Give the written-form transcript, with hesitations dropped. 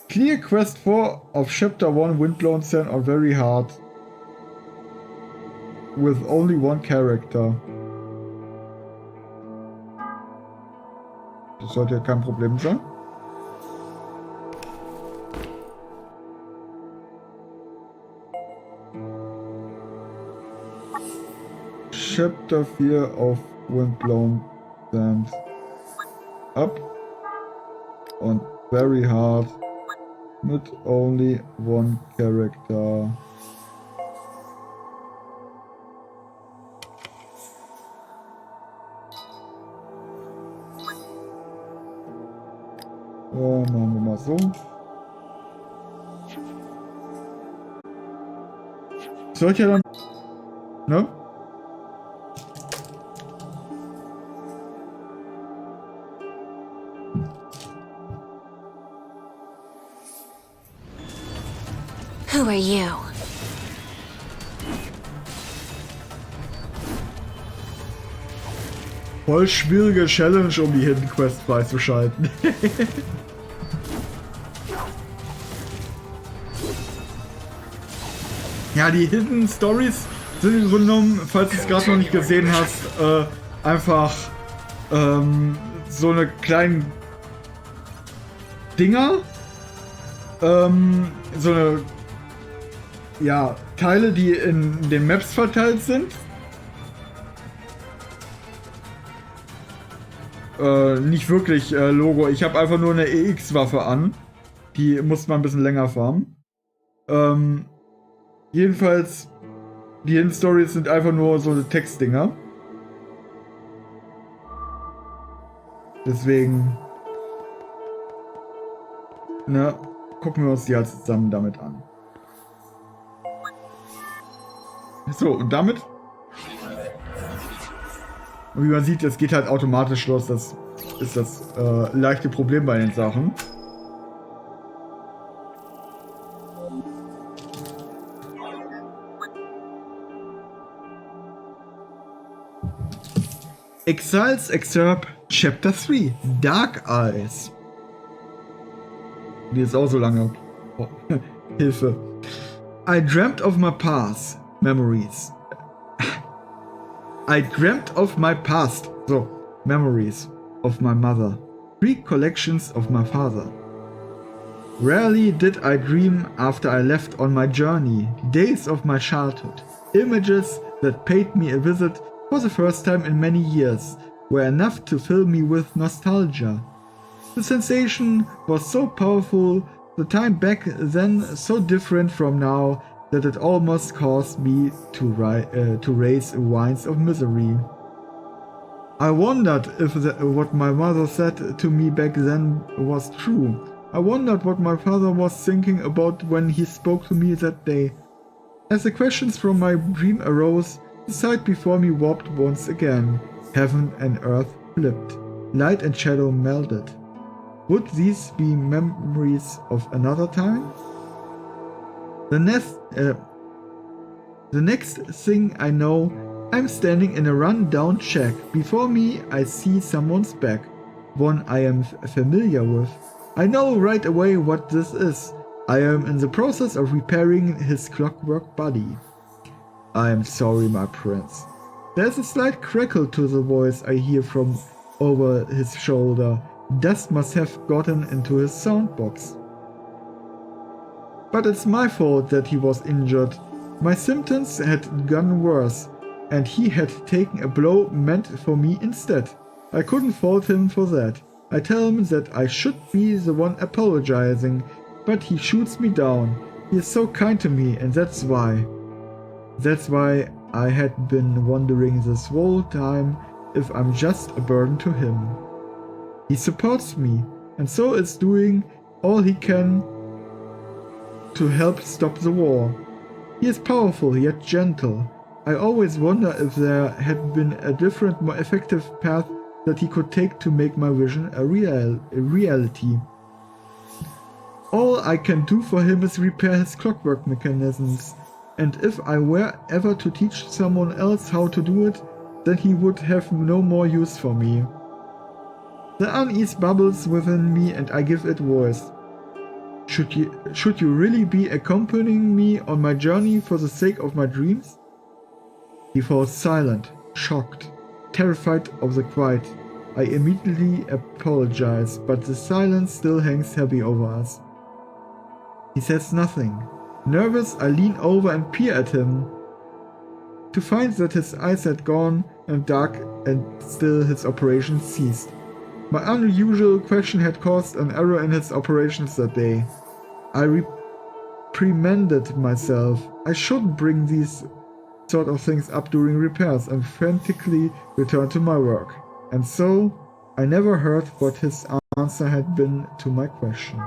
Clear Quest 4 of Chapter 1 Windblown Sand are very hard. With only one character. Das sollte ja kein Problem sein. Chapter 4 of Windblown Sand. Up. Und very hard. With only one character. Machen wir mal so. Sollte ja dann... Ne? Who are you? Voll schwierige Challenge, um die Hidden Quest freizuschalten. Ja, die Hidden Stories sind im Grunde genommen, falls du es gerade noch nicht gesehen hast, einfach so eine kleinen Dinger. So eine, ja, Teile, die in den Maps verteilt sind. Nicht wirklich Logo. Ich habe einfach nur eine EX-Waffe an. Die muss man ein bisschen länger farmen. Jedenfalls, die Hidden Stories sind einfach nur so Textdinger. Deswegen, ne, gucken wir uns die halt zusammen damit an. So, und damit... Und wie man sieht, es geht halt automatisch los. Das ist das leichte Problem bei den Sachen. Exiles Excerpt Chapter 3 Dark Eyes. Die ist auch so lange. Oh, Hilfe. I dreamt of my past memories. I dreamt of my past, so, memories of my mother, recollections of my father. Rarely did I dream after I left on my journey, days of my childhood. Images that paid me a visit for the first time in many years were enough to fill me with nostalgia. The sensation was so powerful, the time back then so different from now, that it almost caused me to raise whines of misery. I wondered if what my mother said to me back then was true. I wondered what my father was thinking about when he spoke to me that day. As the questions from my dream arose, the sight before me warped once again. Heaven and earth flipped. Light and shadow melded. Would these be memories of another time? The next thing I know, I'm standing in a run-down shack. Before me, I see someone's back, one I am familiar with. I know right away what this is. I am in the process of repairing his clockwork body. I am sorry, my prince. There's a slight crackle to the voice I hear from over his shoulder. Dust must have gotten into his soundbox. But it's my fault that he was injured. My symptoms had gotten worse, and he had taken a blow meant for me instead. I couldn't fault him for that. I tell him that I should be the one apologizing, but he shoots me down. He is so kind to me, and that's why. That's why I had been wondering this whole time if I'm just a burden to him. He supports me, and so is doing all he can to help stop the war. He is powerful yet gentle. I always wonder if there had been a different, more effective path that he could take to make my vision a reality. All I can do for him is repair his clockwork mechanisms, and if I were ever to teach someone else how to do it, then he would have no more use for me. The unease bubbles within me and I give it voice. Should you really be accompanying me on my journey for the sake of my dreams? He falls silent, shocked, terrified of the quiet. I immediately apologize, but the silence still hangs heavy over us. He says nothing. Nervous, I lean over and peer at him, to find that his eyes had gone dark and still his operations ceased. My unusual question had caused an error in his operations that day. I reprimanded myself. I shouldn't bring these sort of things up during repairs, and frantically returned to my work. And so, I never heard what his answer had been to my question.